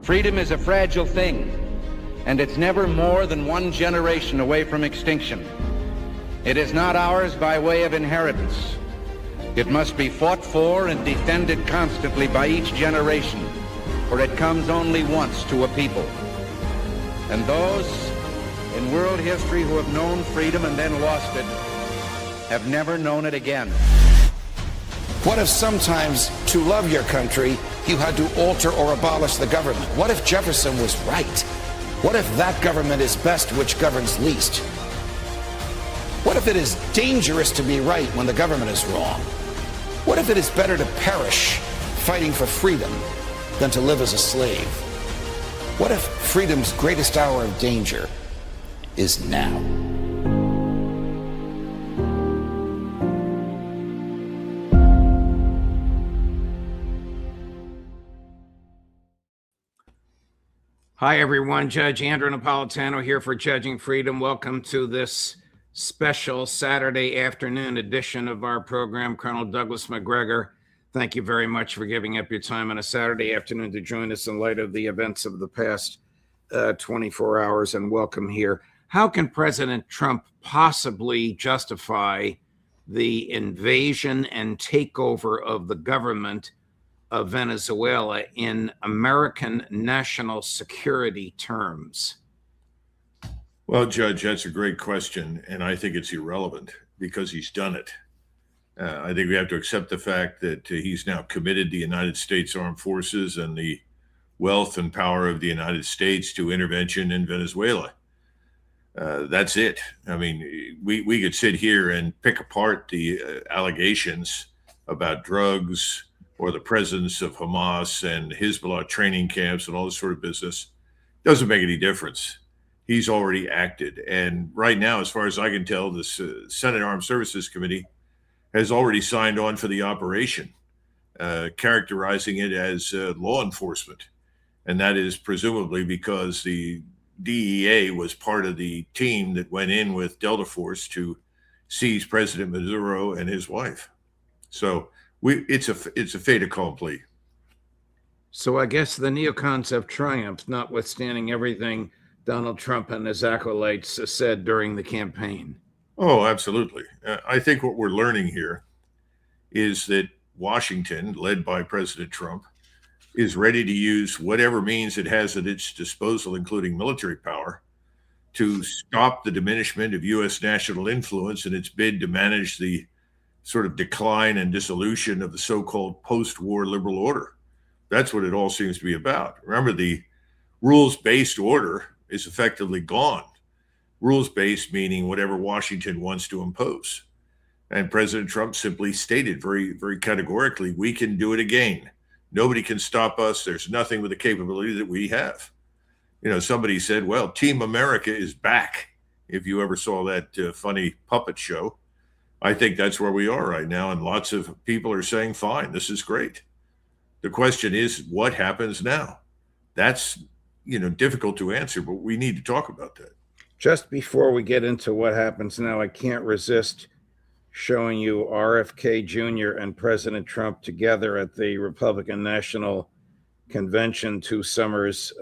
Freedom is a fragile thing, and it's never more than one generation away from extinction. It is not ours by way of inheritance. It must be fought for and defended constantly by each generation, for it comes only once to a people. And those in world history who have known freedom and then lost it have never known it again. What if sometimes to love your country, you had to alter or abolish the government? What if Jefferson was right? What if that government is best which governs least? What if it is dangerous to be right when the government is wrong? What if it is better to perish fighting for freedom than to live as a slave? What if freedom's greatest hour of danger is now? Hi, everyone. Judge Andrew Napolitano here for Judging Freedom. Welcome to this special Saturday afternoon edition of our program. Colonel Douglas Macgregor, thank you very much for giving up your time on a Saturday afternoon to join us in light of the events of the past 24 hours, and welcome here. How can President Trump possibly justify the invasion and takeover of the government of Venezuela in American national security terms? Well, Judge, that's a great question, and I think it's irrelevant because he's done it. I think we have to accept the fact that he's now committed the United States Armed Forces and the wealth and power of the United States to intervention in Venezuela. That's it. I mean, we could sit here and pick apart the allegations about drugs or the presence of Hamas and Hezbollah training camps and all this sort of business. Doesn't make any difference. He's already acted. And right now, as far as I can tell, the Senate Armed Services Committee has already signed on for the operation, characterizing it as law enforcement. And that is presumably because the DEA was part of the team that went in with Delta Force to seize President Maduro and his wife. So it's a fait accompli. So I guess the neocons have triumphed, notwithstanding everything Donald Trump and his acolytes said during the campaign. Oh, absolutely. I think what we're learning here is that Washington, led by President Trump, is ready to use whatever means it has at its disposal, including military power, to stop the diminishment of U.S. national influence in its bid to manage the sort of decline and dissolution of the so-called post-war liberal order. That's what it all seems to be about. Remember, the rules-based order is effectively gone. Rules-based meaning whatever Washington wants to impose. And President Trump simply stated very, very categorically, we can do it again. Nobody can stop us. There's nothing with the capability that we have. You know, somebody said, well, Team America is back. If you ever saw that funny puppet show, I think that's where we are right now. And lots of people are saying, fine, this is great. The question is, what happens now? That's, difficult to answer, but we need to talk about that. Just before we get into what happens now, I can't resist showing you RFK Jr. and President Trump together at the Republican National Convention 2 summers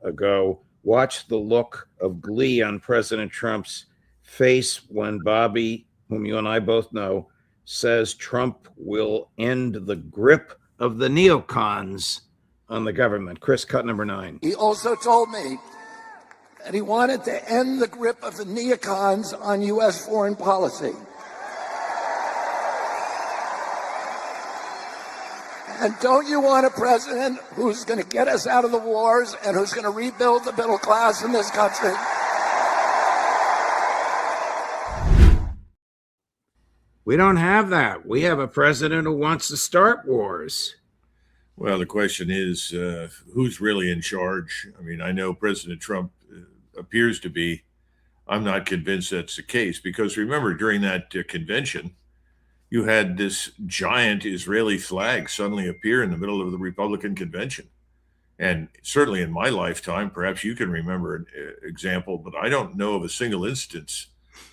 ago. Watch the look of glee on President Trump's face when Bobby, whom you and I both know, says Trump will end the grip of the neocons on the government. Chris, cut number 9. He also told me that he wanted to end the grip of the neocons on U.S. foreign policy. And don't you want a president who's going to get us out of the wars and who's going to rebuild the middle class in this country? We don't have that. We have a president who wants to start wars. Well, the question is, who's really in charge? I mean, I know President Trump appears to be. I'm not convinced that's the case, because remember, during that convention, you had this giant Israeli flag suddenly appear in the middle of the Republican convention. And certainly in my lifetime, perhaps you can remember an example, but I don't know of a single instance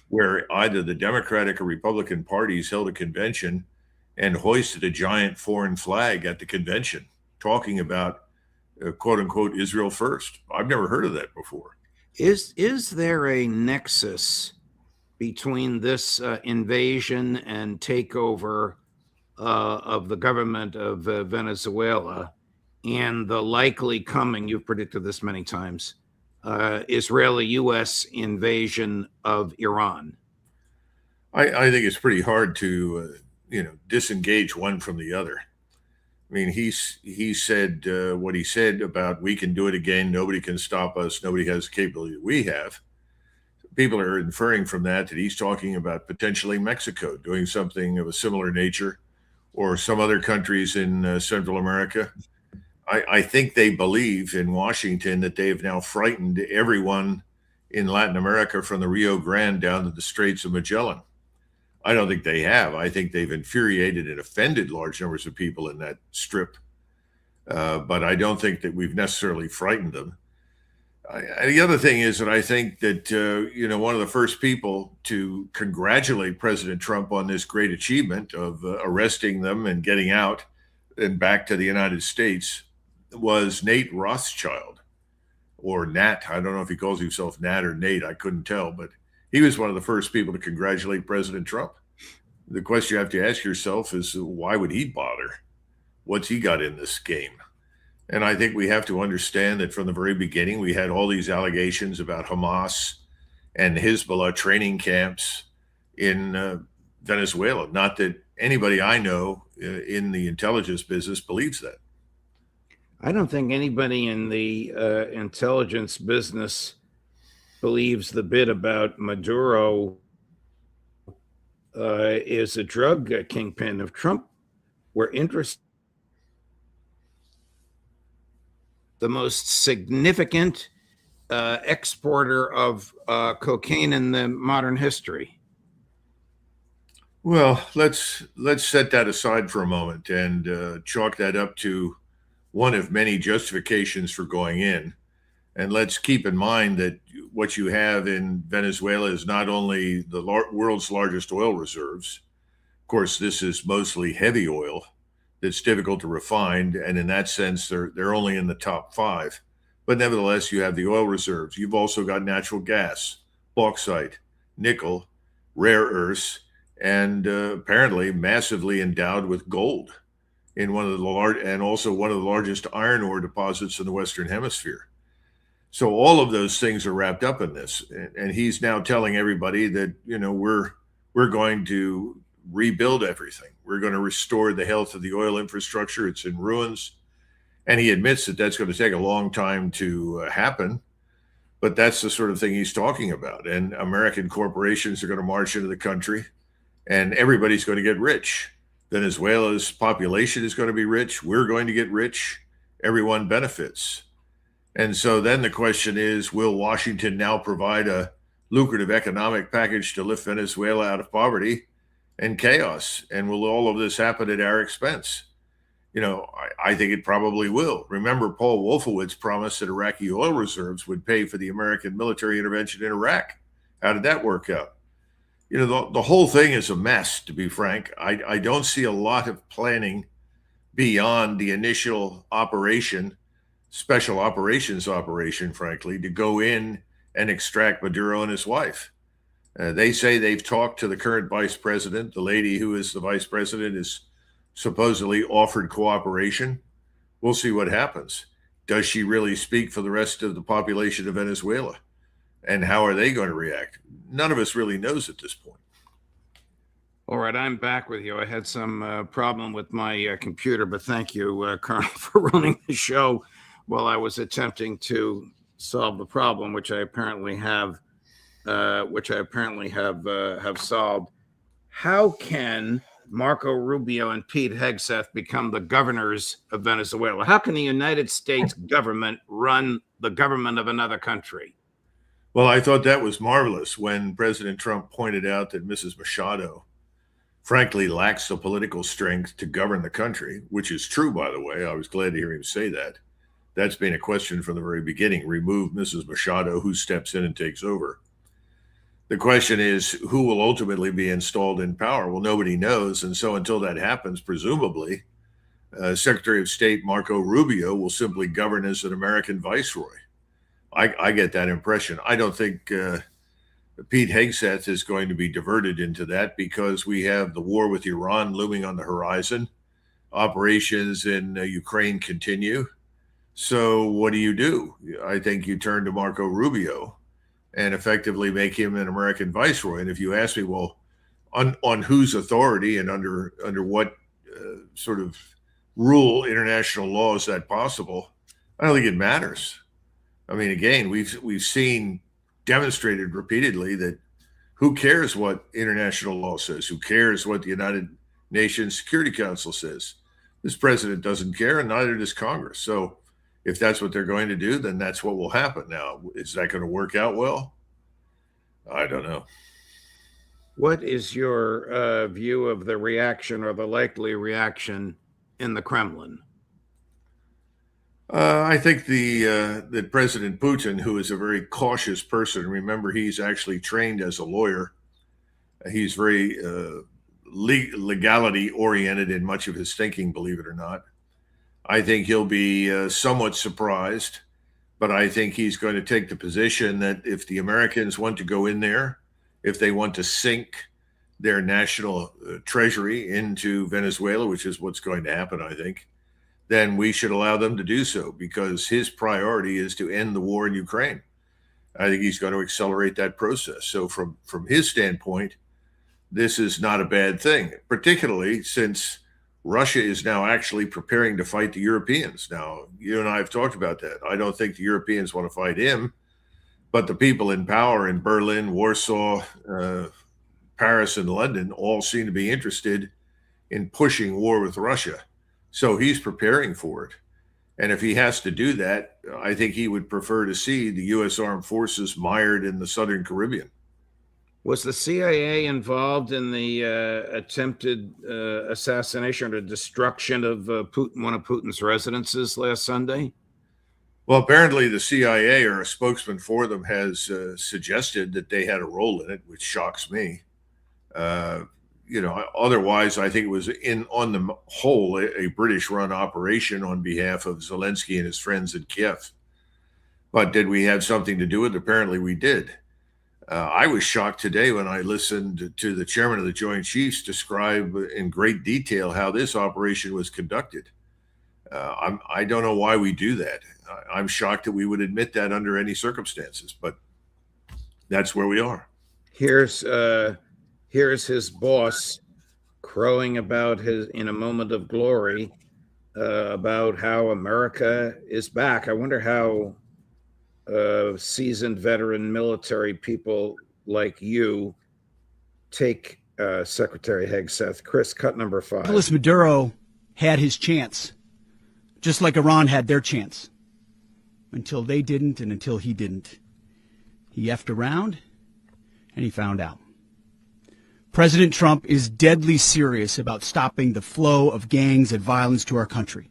where either the Democratic or Republican parties held a convention and hoisted a giant foreign flag at the convention, talking about quote unquote Israel first. I've never heard of that before. Is there a nexus between this invasion and takeover of the government of Venezuela and the likely coming, you've predicted this many times, Israeli-U.S. invasion of Iran? I think it's pretty hard to disengage one from the other. I mean, he said what he said about we can do it again. Nobody can stop us. Nobody has the capability that we have. People are inferring from that he's talking about potentially Mexico doing something of a similar nature, or some other countries in Central America. I think they believe in Washington that they have now frightened everyone in Latin America from the Rio Grande down to the Straits of Magellan. I don't think they have. I think they've infuriated and offended large numbers of people in that strip. But I don't think that we've necessarily frightened them. The other thing is that I think that, one of the first people to congratulate President Trump on this great achievement of arresting them and getting out and back to the United States was Nate Rothschild, or Nat. I don't know if he calls himself Nat or Nate. I couldn't tell, but he was one of the first people to congratulate President Trump. The question you have to ask yourself is, why would he bother? What's he got in this game? And I think we have to understand that from the very beginning, we had all these allegations about Hamas and Hezbollah training camps in Venezuela. Not that anybody I know in the intelligence business believes that. I don't think anybody in the intelligence business believes the bit about Maduro is a drug kingpin. If Trump were interested, the most significant exporter of cocaine in the modern history. Well, let's set that aside for a moment and chalk that up to one of many justifications for going in. And let's keep in mind that what you have in Venezuela is not only the world's largest oil reserves. Of course, this is mostly heavy oil that's difficult to refine, and in that sense, they're only in the top 5. But nevertheless, you have the oil reserves. You've also got natural gas, bauxite, nickel, rare earths, and apparently massively endowed with gold in one of the largest iron ore deposits in the Western Hemisphere. So all of those things are wrapped up in this, and he's now telling everybody that we're going to rebuild everything. We're going to restore the health of the oil infrastructure. It's in ruins, and he admits that that's going to take a long time to happen. But that's the sort of thing he's talking about. And American corporations are going to march into the country, and everybody's going to get rich. Venezuela's population is going to be rich. We're going to get rich. Everyone benefits. And so then the question is, will Washington now provide a lucrative economic package to lift Venezuela out of poverty and chaos? And will all of this happen at our expense? I think it probably will. Remember, Paul Wolfowitz promised that Iraqi oil reserves would pay for the American military intervention in Iraq. How did that work out? The whole thing is a mess, to be frank. I don't see a lot of planning beyond the initial operation, special operations operation, frankly, to go in and extract Maduro and his wife. They say they've talked to the current vice president. The lady who is the vice president is supposedly offered cooperation. We'll see what happens. Does she really speak for the rest of the population of Venezuela? And how are they going to react? None of us really knows at this point. All right, I'm back with you. I had some problem with my computer, but thank you, Colonel, for running the show while I was attempting to solve the problem, which I apparently have solved. How can Marco Rubio and Pete Hegseth become the governors of Venezuela? How can the United States government run the government of another country? Well, I thought that was marvelous when President Trump pointed out that Mrs. Machado, frankly, lacks the political strength to govern the country, which is true, by the way. I was glad to hear him say that. That's been a question from the very beginning. Remove Mrs. Machado, who steps in and takes over? The question is, who will ultimately be installed in power? Well, nobody knows. And so until that happens, presumably, Secretary of State Marco Rubio will simply govern as an American viceroy. I get that impression. I don't think Pete Hegseth is going to be diverted into that because we have the war with Iran looming on the horizon. Operations in Ukraine continue. So what do? I think you turn to Marco Rubio and effectively make him an American viceroy. And if you ask me, well, on whose authority and under what sort of rule, international law, is that possible? I don't think it matters. I mean, again, we've seen demonstrated repeatedly that who cares what international law says? Who cares what the United Nations Security Council says? This president doesn't care, and neither does Congress. So if that's what they're going to do, then that's what will happen. Now, is that going to work out well? I don't know. What is your view of the reaction or the likely reaction in the Kremlin? I think that President Putin, who is a very cautious person, remember he's actually trained as a lawyer. He's very legality oriented in much of his thinking, believe it or not. I think he'll be somewhat surprised, but I think he's going to take the position that if the Americans want to go in there, if they want to sink their national treasury into Venezuela, which is what's going to happen, I think, then we should allow them to do so because his priority is to end the war in Ukraine. I think he's going to accelerate that process. So from his standpoint, this is not a bad thing, particularly since Russia is now actually preparing to fight the Europeans. Now, you and I have talked about that. I don't think the Europeans want to fight him, but the people in power in Berlin, Warsaw, Paris, and London all seem to be interested in pushing war with Russia. So he's preparing for it. And if he has to do that, I think he would prefer to see the U.S. Armed Forces mired in the Southern Caribbean. Was the CIA involved in the attempted assassination or destruction of one of Putin's residences last Sunday? Well, apparently the CIA or a spokesman for them has suggested that they had a role in it, which shocks me. Otherwise, I think it was on the whole a British-run operation on behalf of Zelensky and his friends in Kiev. But did we have something to do with it? Apparently we did. I was shocked today when I listened to the chairman of the Joint Chiefs describe in great detail how this operation was conducted. I don't know why we do that. I'm shocked that we would admit that under any circumstances, but that's where we are. Here's his boss crowing about in a moment of glory about how America is back. I wonder how seasoned veteran military people like you take Secretary Hegseth. Chris, cut number 5. Nicolas Maduro had his chance, just like Iran had their chance, until they didn't and until he didn't. He effed around and he found out. President Trump is deadly serious about stopping the flow of gangs and violence to our country.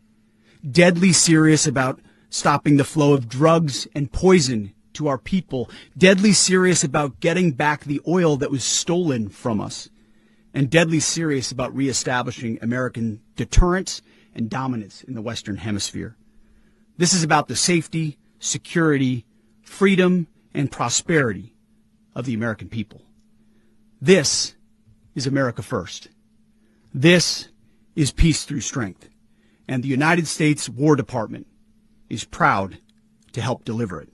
Deadly serious about stopping the flow of drugs and poison to our people. Deadly serious about getting back the oil that was stolen from us. And deadly serious about reestablishing American deterrence and dominance in the Western Hemisphere. This is about the safety, security, freedom, and prosperity of the American people. This is America first. This is peace through strength. And the United States War Department is proud to help deliver it.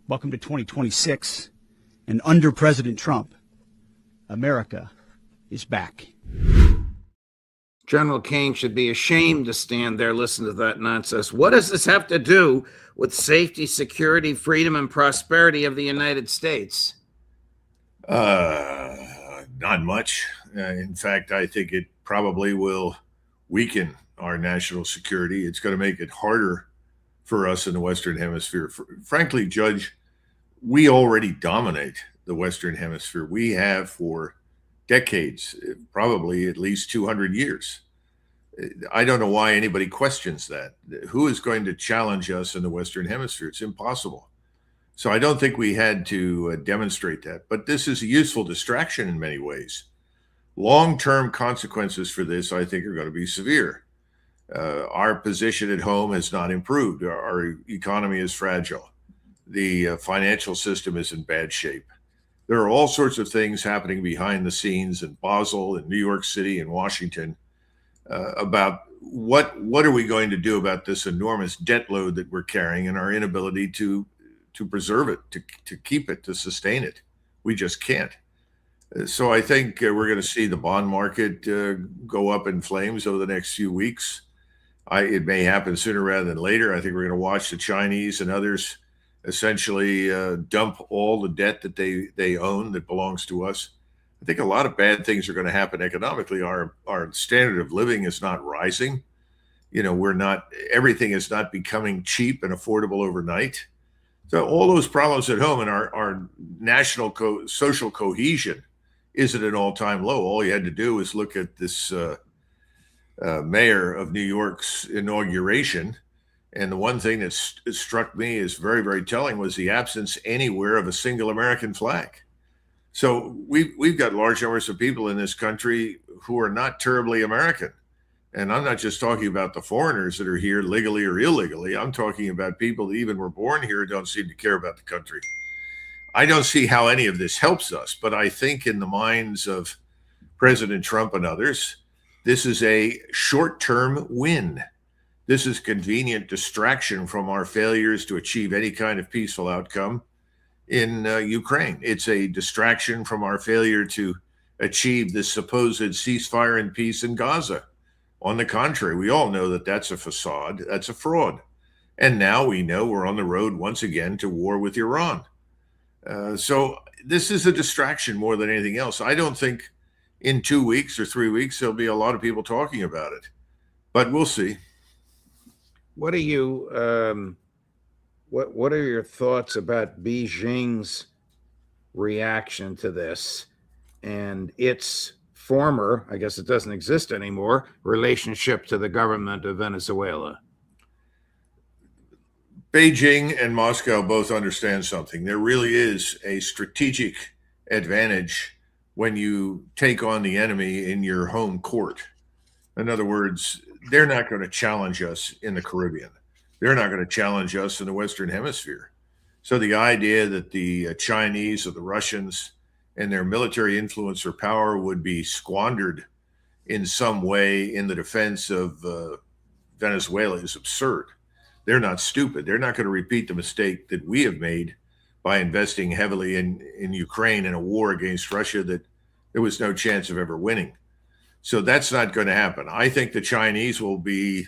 Welcome to 2026. And under President Trump, America is back. General Kane should be ashamed to stand there, listen to that nonsense. What does this have to do with safety, security, freedom, and prosperity of the United States? Not much. In fact, I think it probably will weaken our national security. It's going to make it harder for us in the Western Hemisphere. Frankly, Judge, we already dominate the Western Hemisphere. We have for decades, probably at least 200 years. I don't know why anybody questions that. Who is going to challenge us in the Western Hemisphere? It's impossible. So I don't think we had to demonstrate that. But this is a useful distraction in many ways. Long-term consequences for this, I think, are going to be severe. Our position at home has not improved. Our economy is fragile. The financial system is in bad shape. There are all sorts of things happening behind the scenes in Basel, in New York City, and Washington about what are we going to do about this enormous debt load that we're carrying and our inability to preserve it, to keep it, to sustain it. We just can't. So I think we're going to see the bond market go up in flames over the next few weeks. It may happen sooner rather than later. I think we're going to watch the Chinese and others essentially dump all the debt that they own that belongs to us. I think a lot of bad things are going to happen economically. Our standard of living is not rising. Everything is not becoming cheap and affordable overnight. So all those problems at home, and our national social cohesion is at an all-time low. All you had to do was look at this mayor of New York's inauguration. And the one thing that struck me as very, very telling was the absence anywhere of a single American flag. So we've got large numbers of people in this country who are not terribly American. And I'm not just talking about the foreigners that are here legally or illegally. I'm talking about people that even were born here and don't seem to care about the country. I don't see how any of this helps us, but I think in the minds of President Trump and others, this is a short-term win. This is convenient distraction from our failures to achieve any kind of peaceful outcome in Ukraine. It's a distraction from our failure to achieve this supposed ceasefire and peace in Gaza. On the contrary, we all know that that's a facade, that's a fraud. And now we know we're on the road once again to war with Iran. So this is a distraction more than anything else. I don't think in 2 weeks or 3 weeks there'll be a lot of people talking about it, but we'll see. What are you? What are your thoughts about Beijing's reaction to this and its former, I guess it doesn't exist anymore, relationship to the government of Venezuela? Beijing and Moscow both understand something. There really is a strategic advantage when you take on the enemy in your home court. In other words, they're not going to challenge us in the Caribbean. They're not going to challenge us in the Western Hemisphere. So the idea that the Chinese or the Russians and their military influence or power would be squandered in some way in the defense of Venezuela is absurd. They're not stupid. They're not going to repeat the mistake that we have made by investing heavily in Ukraine in a war against Russia that there was no chance of ever winning. So that's not going to happen. I think the Chinese will be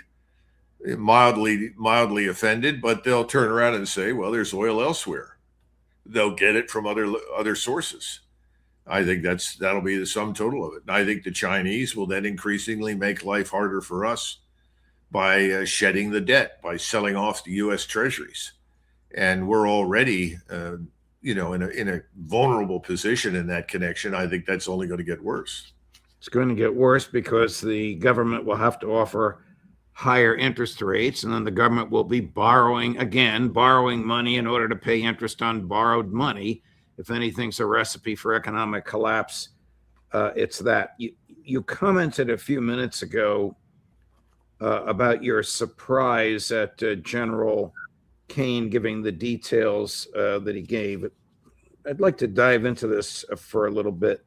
mildly offended, but they'll turn around and say, well, there's oil elsewhere. They'll get it from other sources. I think that'll be the sum total of it. And I think the Chinese will then increasingly make life harder for us by shedding the debt, by selling off the U.S. treasuries. And we're already, in a vulnerable position in that connection. I think that's only going to get worse. It's going to get worse because the government will have to offer higher interest rates, and then the government will be borrowing money in order to pay interest on borrowed money. If anything's a recipe for economic collapse, it's that. You commented a few minutes ago about your surprise at General Kane giving the details that he gave. I'd like to dive into this for a little bit.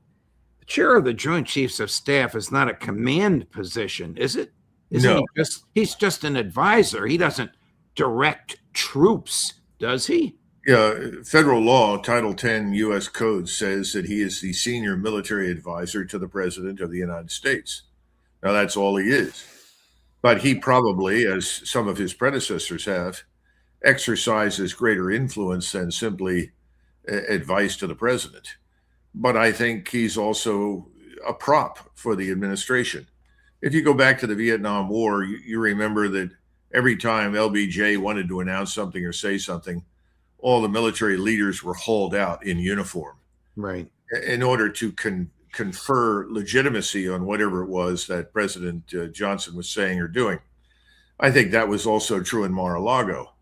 The chair of the Joint Chiefs of Staff is not a command position, is it? No. He's just an advisor. He doesn't direct troops, does he? Yeah, federal law, Title 10 U.S. Code says that he is the senior military advisor to the President of the United States. Now, that's all he is. But he probably, as some of his predecessors have, exercises greater influence than simply advice to the President. But I think he's also a prop for the administration. If you go back to the Vietnam War, you remember that every time LBJ wanted to announce something or say something, all the military leaders were hauled out in uniform. Right. In order to confer legitimacy on whatever it was that President Johnson was saying or doing. I think that was also true in Mar-a-Lago.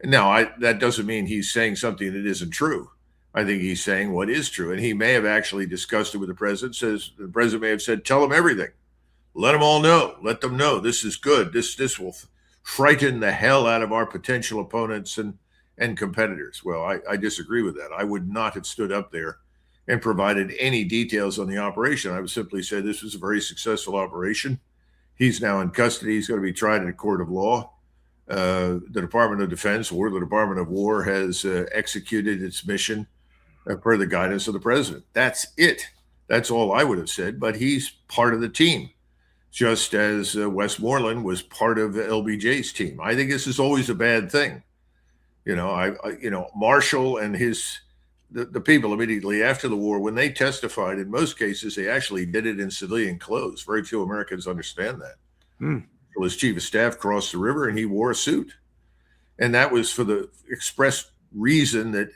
Now, that doesn't mean he's saying something that isn't true. I think he's saying what is true. And he may have actually discussed it with the president. The president may have said, tell him everything. Let them all know. Let them know this is good. This will frighten the hell out of our potential opponents and competitors. Well, I disagree with that. I would not have stood up there and provided any details on the operation. I would simply say this was a very successful operation. He's now in custody. He's going to be tried in a court of law. The Department of Defense or the Department of War has executed its mission per the guidance of the president. That's it. That's all I would have said. But he's part of the team, just as Westmoreland was part of LBJ's team. I think this is always a bad thing. Marshall and the people immediately after the war, when they testified, in most cases, they actually did it in civilian clothes. Very few Americans understand that. So his chief of staff crossed the river and he wore a suit. And that was for the express reason that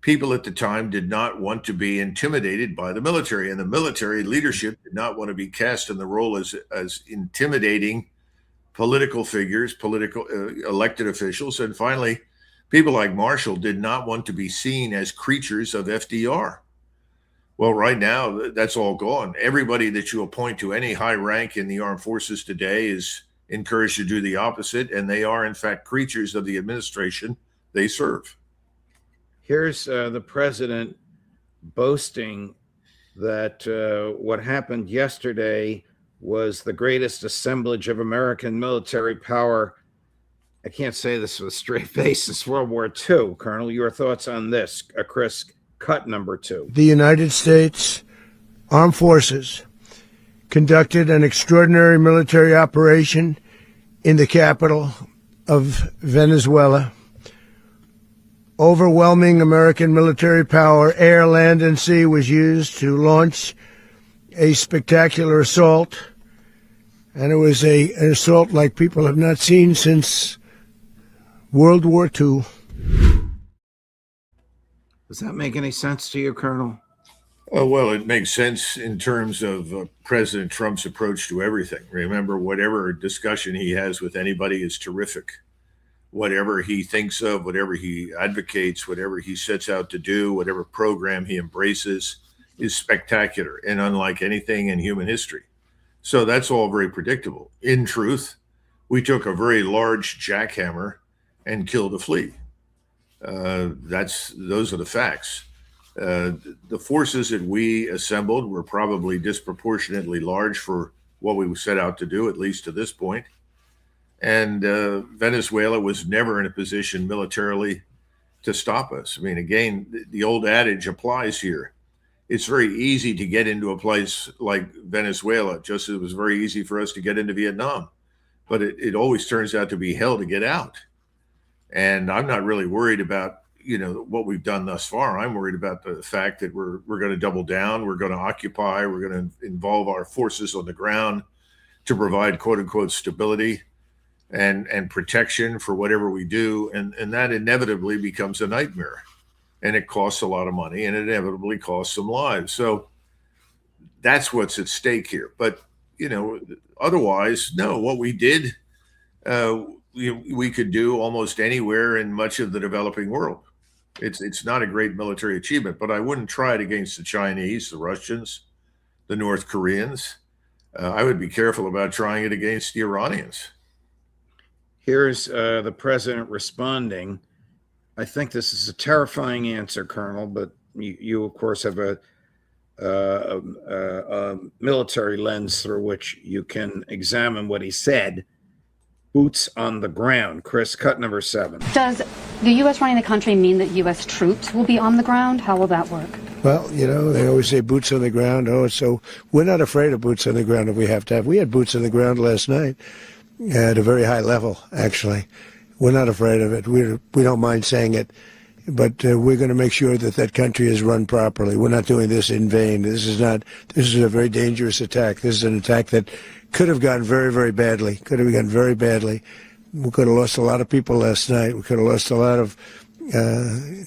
people at the time did not want to be intimidated by the military. And the military leadership did not want to be cast in the role as intimidating political figures, elected officials. And finally, people like Marshall did not want to be seen as creatures of FDR. Well, right now, that's all gone. Everybody that you appoint to any high rank in the armed forces today is encouraged to do the opposite, and they are, in fact, creatures of the administration they serve. Here's the president boasting that what happened yesterday was the greatest assemblage of American military power. I can't say this with a straight face since World War II. Colonel, your thoughts on this? Chris, cut number 2. The United States Armed Forces conducted an extraordinary military operation in the capital of Venezuela. Overwhelming American military power, air, land, and sea, was used to launch a spectacular assault. And it was an assault like people have not seen since World War II. Does that make any sense to you, Colonel? Oh, well, it makes sense in terms of President Trump's approach to everything. Remember, whatever discussion he has with anybody is terrific. Whatever he thinks of, whatever he advocates, whatever he sets out to do, whatever program he embraces is spectacular and unlike anything in human history. So that's all very predictable. In truth, we took a very large jackhammer and killed a flea. Those are the facts. The forces that we assembled were probably disproportionately large for what we set out to do, at least to this point. And Venezuela was never in a position militarily to stop us. I mean, again, the old adage applies here. It's very easy to get into a place like Venezuela, just as it was very easy for us to get into Vietnam. But it always turns out to be hell to get out. And I'm not really worried about, what we've done thus far. I'm worried about the fact that we're going to double down. We're going to occupy. We're going to involve our forces on the ground to provide, quote unquote, stability and protection for whatever we do. And that inevitably becomes a nightmare. And it costs a lot of money and it inevitably costs some lives. So that's what's at stake here. But, otherwise, no, what we did, we could do almost anywhere in much of the developing world. It's not a great military achievement, but I wouldn't try it against the Chinese, the Russians, the North Koreans. I would be careful about trying it against the Iranians. Here's the president responding. I think this is a terrifying answer, Colonel, but you of course, have a military lens through which you can examine what he said. Boots on the ground. Chris, cut number 7. Does the U.S. running the country mean that U.S. troops will be on the ground? How will that work? Well, they always say boots on the ground. So we're not afraid of boots on the ground if we have to have. We had boots on the ground last night at a very high level, actually. We're not afraid of it. We don't mind saying it. But we're going to make sure that country is run properly. We're not doing this in vain. This is a very dangerous attack. This is an attack that could have gone very, very badly. Could have gone very badly. We could have lost a lot of people last night. We could have lost a lot of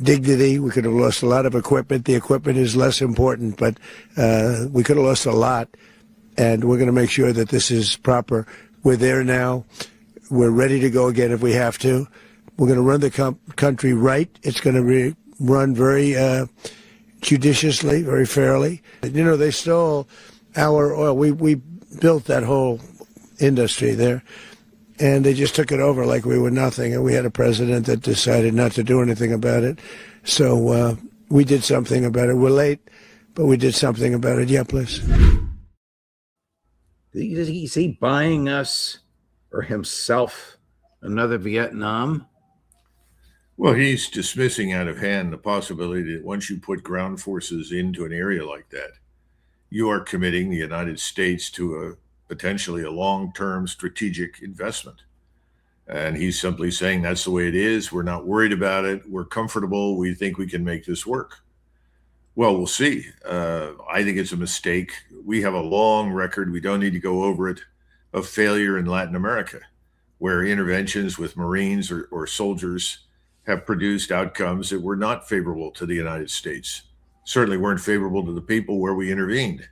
dignity. We could have lost a lot of equipment. The equipment is less important, but we could have lost a lot. And we're going to make sure that this is proper. We're there now. We're ready to go again if we have to. We're going to run the country right. It's going to be run very judiciously, very fairly. They stole our oil. We built that whole industry there. And they just took it over like we were nothing. And we had a president that decided not to do anything about it. So we did something about it. We're late, but we did something about it. Yeah, please. Is he buying us or himself another Vietnam? Well, he's dismissing out of hand the possibility that once you put ground forces into an area like that, you are committing the United States to potentially a long-term strategic investment. And he's simply saying that's the way it is. We're not worried about it. We're comfortable. We think we can make this work. Well, we'll see. I think it's a mistake. We have a long record, we don't need to go over it, of failure in Latin America, where interventions with Marines or soldiers have produced outcomes that were not favorable to the United States, certainly weren't favorable to the people where we intervened.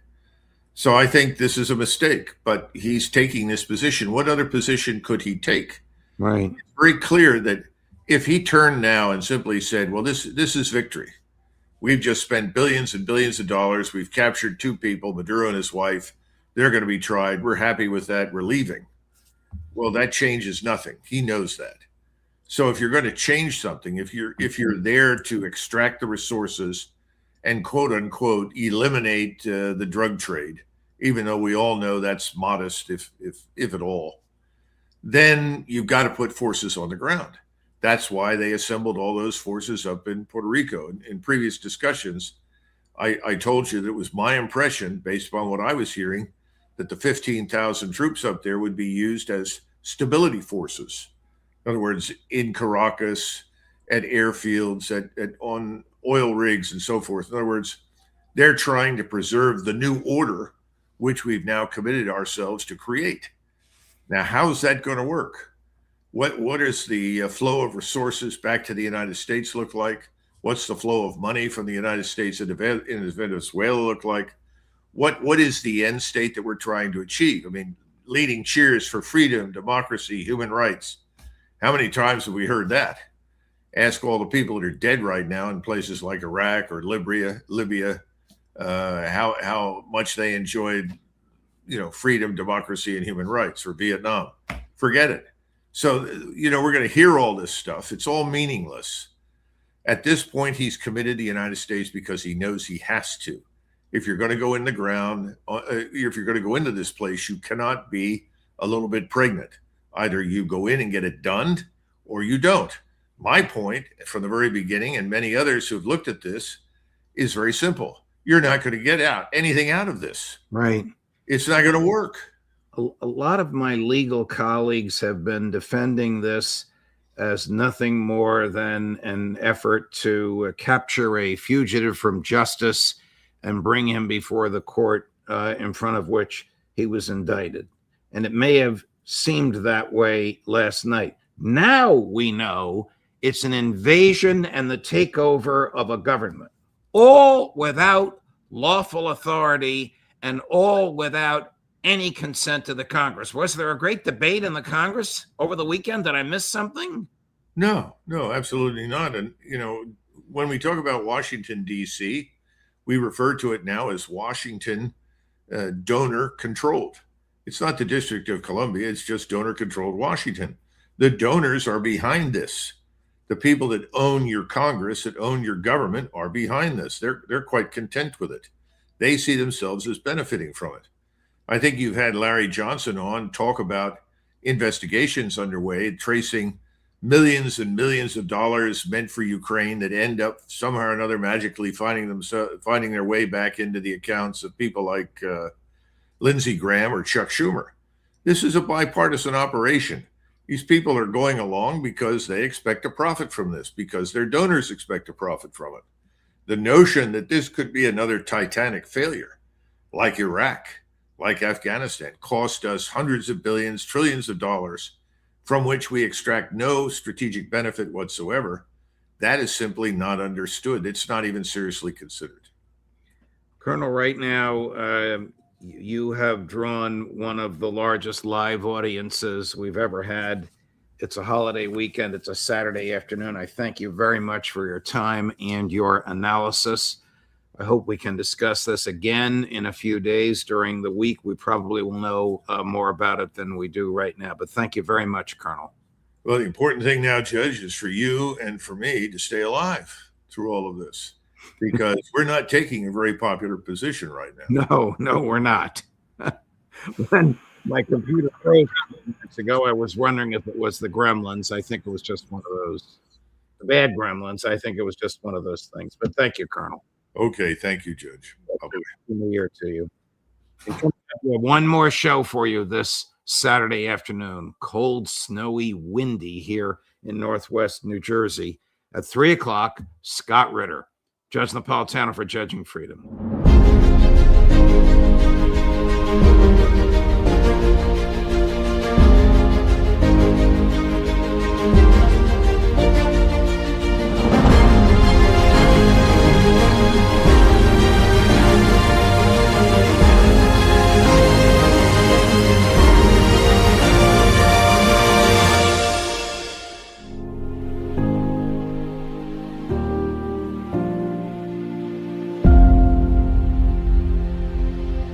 So I think this is a mistake, but he's taking this position. What other position could he take? Right. It's very clear that if he turned now and simply said, well, this is victory. We've just spent billions and billions of dollars. We've captured 2 people, Maduro and his wife. They're going to be tried. We're happy with that. We're leaving. Well, that changes nothing. He knows that. So if you're going to change something, if you're there to extract the resources and quote unquote eliminate the drug trade, even though we all know that's modest, if at all, then you've got to put forces on the ground. That's why they assembled all those forces up in Puerto Rico. In previous discussions, I told you that it was my impression, based upon what I was hearing, that the 15,000 troops up there would be used as stability forces. In other words, in Caracas, at airfields, on oil rigs and so forth. In other words, they're trying to preserve the new order, which we've now committed ourselves to create. Now, how's that going to work? What does the flow of resources back to the United States look like? What's the flow of money from the United States into Venezuela look like? What is the end state that we're trying to achieve? I mean, leading cheers for freedom, democracy, human rights. How many times have we heard that? Ask all the people that are dead right now in places like Iraq or Libya, how much they enjoyed, freedom, democracy, and human rights, or Vietnam. Forget it. So, we're going to hear all this stuff. It's all meaningless. At this point, he's committed the United States because he knows he has to. If you're going to go in the ground, if you're going to go into this place, you cannot be a little bit pregnant. Either you go in and get it done or you don't. My point from the very beginning, and many others who have looked at this, is very simple. You're not going to get anything out of this. Right. It's not going to work. A lot of my legal colleagues have been defending this as nothing more than an effort to capture a fugitive from justice and bring him before the court in front of which he was indicted. And it may have seemed that way last night. Now we know it's an invasion and the takeover of a government, all without lawful authority and all without any consent to the Congress. Was there a great debate in the Congress over the weekend? Did I miss something? No, absolutely not. And, when we talk about Washington, D.C., we refer to it now as Washington donor controlled. It's not the District of Columbia. It's just donor controlled Washington. The donors are behind this. The people that own your Congress, that own your government, are behind this. They're quite content with it. They see themselves as benefiting from it. I think you've had Larry Johnson on talk about investigations underway, tracing millions and millions of dollars meant for Ukraine that end up somehow or another magically finding their way back into the accounts of people like Lindsey Graham or Chuck Schumer. This is a bipartisan operation. These people are going along because they expect a profit from this, because their donors expect a profit from it. The notion that this could be another Titanic failure, like Iraq, like Afghanistan, cost us hundreds of billions, trillions of dollars, from which we extract no strategic benefit whatsoever, that is simply not understood. It's not even seriously considered. Colonel, right now, you have drawn one of the largest live audiences we've ever had. It's a holiday weekend. It's a Saturday afternoon. I thank you very much for your time and your analysis. I hope we can discuss this again in a few days during the week. We probably will know more about it than we do right now. But thank you very much, Colonel. Well, the important thing now, Judge, is for you and for me to stay alive through all of this, because we're not taking a very popular position right now. No, we're not. When my computer froze a few minutes ago, I was wondering if it was the gremlins. I think it was just one of those. The bad gremlins. I think it was just one of those things. But thank you, Colonel. Okay, thank you, Judge. Happy New Year to you. We have one more show for you this Saturday afternoon. Cold, snowy, windy here in Northwest New Jersey. At 3 o'clock, Scott Ritter, Judge Napolitano for Judging Freedom.